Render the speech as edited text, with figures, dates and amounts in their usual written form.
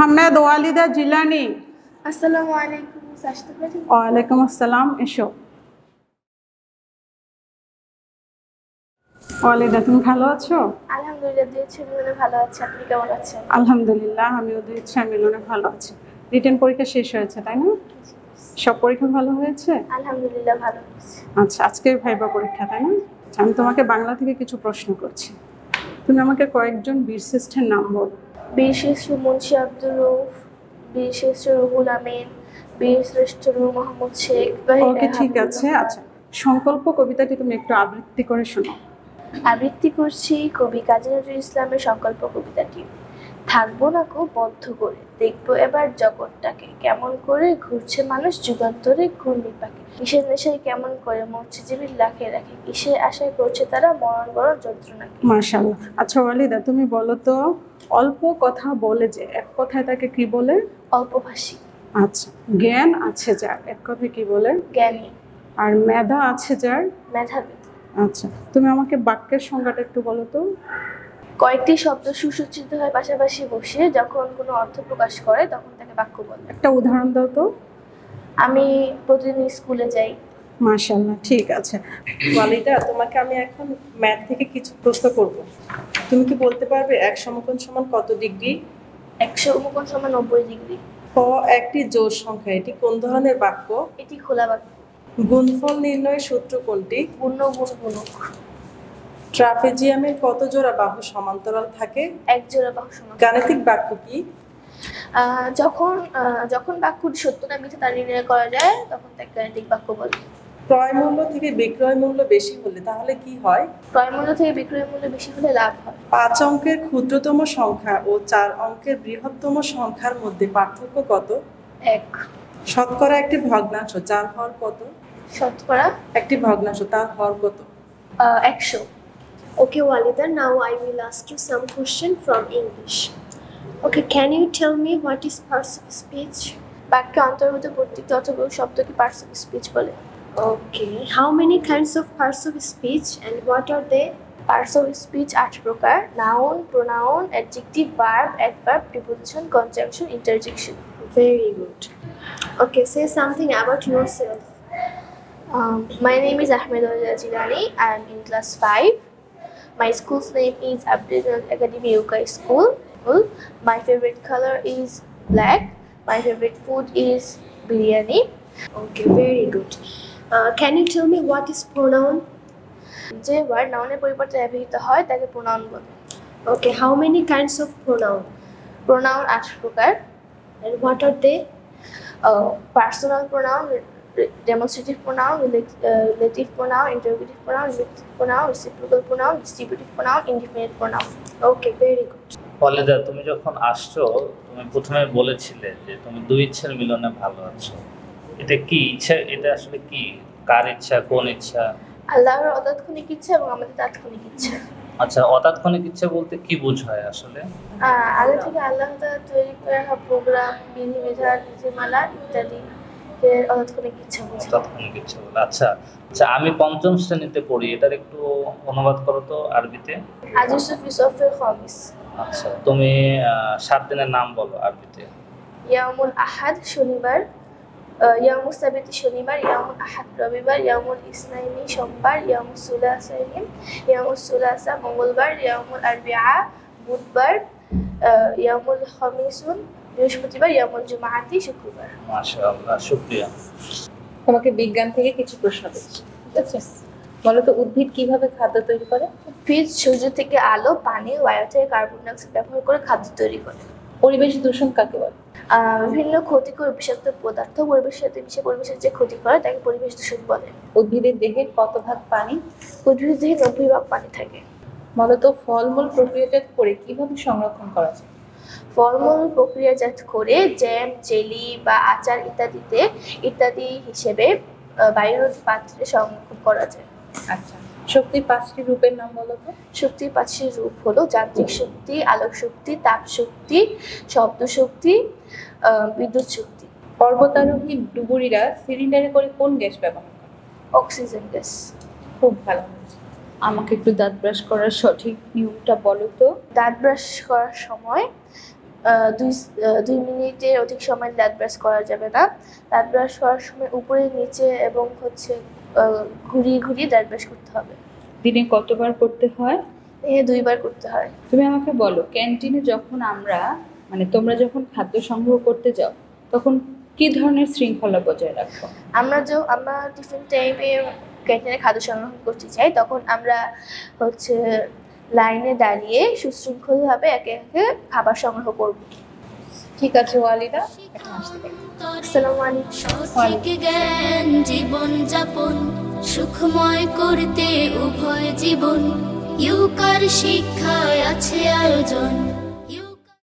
আহমেদ ওয়ালিদা জিলানি। আসসালামু আলাইকুম। আসতে পারি? ওয়ালাইকুম আসসালাম, এসো। ওয়ালিদা, তুমি ভালো আছো? আলহামদুলিল্লাহ, দুই ইচ্ছে মিলনে ভালো আছে। আপনি কেমন আছেন? আলহামদুলিল্লাহ, আমিও দুই ইচ্ছা মিলনে ভালো আছি। রিটেন পরীক্ষা শেষ হয়েছে, তাই না? সব পরীক্ষা ভালো হয়েছে? আলহামদুলিল্লাহ ভালো হয়েছে। আচ্ছা, আজকের ভাইবা পরীক্ষা, তাই না? আমি তোমাকে বাংলা থেকে কিছু প্রশ্ন করছি, তুমি আমাকে কয়েকজন বীরশ্রেষ্ঠের নাম বলো। বীরশ্রেষ্ঠ মুন্সি আব্দুর রউফ, বীরশ্রেষ্ঠ রুহুল আমিন, বীরশ্রেষ্ঠ নূর মোহাম্মদ শেখ। ওকে, ঠিক আছে। আচ্ছা, সংকল্প কবিতাটি তুমি একটু আবৃত্তি করে শোনাও। আবৃত্তি করছি কবি কাজী নজরুল ইসলামের সংকল্প কবিতাটি। থাকবো না কো বদ্ধ করে, দেখবো এবার জগৎটাকে, কেমন করে ঘুরছে মানুষ যুগান্তরে ঘূর্ণি পাখি। কিসের নেশায় কেমন করে মরছে জীবীর লাখে রাখে, কিসের আশায় করছে তারা মরণ বড় যন্ত্রণা। মাশাআল্লাহ। আচ্ছা ওয়ালিদা, তুমি বলো তো, অল্প কথা বলে যে এক কথায় তাকে কি বলে? অল্পভাষী। আচ্ছা, জ্ঞান আছে যার এক কথায় কি বলে? জ্ঞানী। আর মেধা আছে যার? মেধাবী। আচ্ছা, তুমি আমাকে বাক্যের সংজ্ঞাটা একটু বলো তো। কয়েকটি শব্দ সুসজ্জিত হয়ে পাশাপাশি বসে যখন কোনো অর্থ প্রকাশ করে তখন তাকে বাক্য বলে। একটা উদাহরণ দাও তো। আমি প্রতিদিন স্কুলে যাই। মাশাআল্লাহ, ঠিক আছে। ওয়ালিদা, তোমাকে আমি এখন ম্যাথ থেকে কিছু প্রশ্ন করব। তুমি কি বলতে পারবে 1 সমকোণ সমান কত ডিগ্রি? 100 সমকোণ সমান 90 ডিগ্রি। ক একটি জোড় সংখ্যা, এটি কোন ধরনের বাক্য? এটি খোলা বাক্য। গুণফল নির্ণয়ের সূত্র কোনটি? গুণ্য গুণ গুণক। ট্রাপিজিয়ামের কত জোড়া বাহু সমান্তরাল থাকে? 1 জোড়া বাহু সমান। গাণিতিক বাক্য কি? যখন বাক্যটি সত্য না মিথ্যা তা নির্ণয় করা যায় তখন তাকে গাণিতিক বাক্য বলে। ক্রয় মূল্য থেকে বিক্রয় মূল্য বেশি হলে তাহলে কি হয়? ক্রয় মূল্য থেকে বিক্রয় মূল্য বেশি হলে লাভ হয়। 5 অঙ্কের ক্ষুদ্রতম সংখ্যা ও 4 অঙ্কের বৃহত্তম সংখ্যার মধ্যে পার্থক্য কত? 1। শতকরা একটি ভগ্নাংশ, যার হর কত? শতকরা একটি ভগ্নাংশ, তার হর কত? 100। Okay, Walida, now I will ask you some question from English. Okay, can you tell me what is parts of speech? বাক্যে অন্তর্ভুক্ত প্রত্যেকটি অর্থবহ শব্দকে পার্টস অফ স্পিচ বলে। Okay, how many kinds of parts of speech and what are they? Parts of speech 8 প্রকার: noun, pronoun, adjective, verb, adverb, preposition, conjunction, interjection. Very good. Okay, say something about yourself. My name is Ahmed Walida Jilani. I am in class 5. My school's name is Abdul Academy UK School. My favorite color is black. My favorite food is biryani. Okay, very good. Can you tell me what is pronoun? যে word নাউনের পরিবর্তে ব্যবহৃত হয় তাকে pronoun বলে। Okay, how many kinds of pronoun? Pronoun 8 প্রকার। And what are they? Personal pronoun, demonstrative pronoun, relative pronoun, interrogative pronoun, relative pronoun, reciprocal pronoun, distributive pronoun, indefinite pronoun. Okay, very good. ওয়ালিদা, তুমি যখন আসছো তুমি প্রথমে বলেছিলে যে তুমি দুই ইচ্ছার মিলনে ভালো আছো। এটা কি ইচ্ছা? এটা আসলে কি, কার ইচ্ছা, কোন ইচ্ছা? আল্লাহর অতাৎক্ষণিক ইচ্ছা এবং আমাদের তাৎক্ষণিক ইচ্ছা। আচ্ছা, অতাৎক্ষণিক ইচ্ছা বলতে কি বোঝায় আসলে? আগে থেকে আল্লাহ তাআলা তৈরি করে রাখা প্রোগ্রাম, বিধিবিধান, নীতিমালা ইত্যাদি অতাৎক্ষণিক ইচ্ছা বোঝায়। তাৎক্ষণিক ইচ্ছা বলে। আচ্ছা আচ্ছা, আমি 5ম শ্রেণীতে পড়ি, এটার একটু অনুবাদ করো তো আরবিতে। আজিসু ফি সফিল খামিস। আচ্ছা, তুমি 7 দিনের নাম বলো আরবিতে। ইয়াউমুল আহাদ শনিবার, ইয়াউমুস সাবিত শনিবার, ইয়াউমুল আহাদ রবিবার, ইয়াউমুল ইসনাইনি সোমবার, ইয়াউমুস সুলাসাইনি, ইয়াউমুস সুলাসা মঙ্গলবার, ইয়াউমুল আরবিআ বুধবার, ইয়াউমুল খামিসুন বৃহস্পতিবার, ইয়াউমুল জুমআতি শুক্রবার। মাশাআল্লাহ, শুকরিয়া। তোমাকে বিজ্ঞান থেকে কিছু প্রশ্ন করছি, ঠিক আছে? বলো তো, উদ্ভিদ কিভাবে খাদ্য তৈরি করে? উদ্ভিদ সূর্য থেকে আলো, পানি, বায়ু থেকে কার্বন ডাই অক্সাইড ব্যবহার করে খাদ্য তৈরি করে। পরিবেশ দূষণ কাকে বলে? বিভিন্ন ক্ষতিকর বিষাক্ত পদার্থ পরিবেশের সাথে মিশে পরিবেশের যে ক্ষতি করে তাকে পরিবেশ দূষণ বলে। উদ্ভিদের দেহের কত ভাগ পানি? উদ্ভিদের দেহে 90 ভাগ পানি থাকে। বলো তো, ফলমূল প্রক্রিয়াজাত করে কিভাবে সংরক্ষণ করা যায়? ফলমূল প্রক্রিয়াজাত করে জ্যাম, জেলি বা আচার ইত্যাদি হিসেবে বায়ুরোধী পাত্রে সংরক্ষণ করা যায়। আচ্ছা, শক্তির 5টি রূপের নাম বলো তো। শক্তির 5টি রূপ হলো যান্ত্রিক শক্তি, আলোক শক্তি, তাপ শক্তি, শব্দ শক্তি, বিদ্যুৎ শক্তি। পর্বতারোহী ডুবুরিরা সিলিন্ডারে করে কোন গ্যাস ব্যবহার করে? Oxygen gas. খুব ভালো। আমাকে একটু দাঁত ব্রাশ করার সঠিক নিয়মটা বলো তো। দাঁত ব্রাশ করার সময় দুই মিনিটের অধিক সময় দাঁত ব্রাশ করা যাবে না। দাঁত ব্রাশ করার সময় উপরে নিচে এবং ঘুরিয়ে ঘুরিয়ে দাঁত ব্রাশ করতে হবে। দিনে কতবার করতে হয়? 2 বার করতে হয়। তুমি আমাকে বলো, ক্যান্টিনে যখন তোমরা যখন খাদ্য সংগ্রহ করতে যাও তখন কি ধরনের শৃঙ্খলা বজায় রাখো? আমরা টিফিন টাইমে ক্যান্টিনে খাদ্য সংগ্রহ করতে চাই, তখন আমরা লাইনে দাঁড়িয়ে সুশৃঙ্খলভাবে একে একে খাবার সংগ্রহ করব। ঠিক আছে ওয়ালিদা, এখন আসতে পারি। আসসালামু আলাইকুম। সঠিক জ্ঞান জীবন যাপন সুখময় করতে উভয় জীবন, ইউকার শিক্ষায় আছে আয়োজন।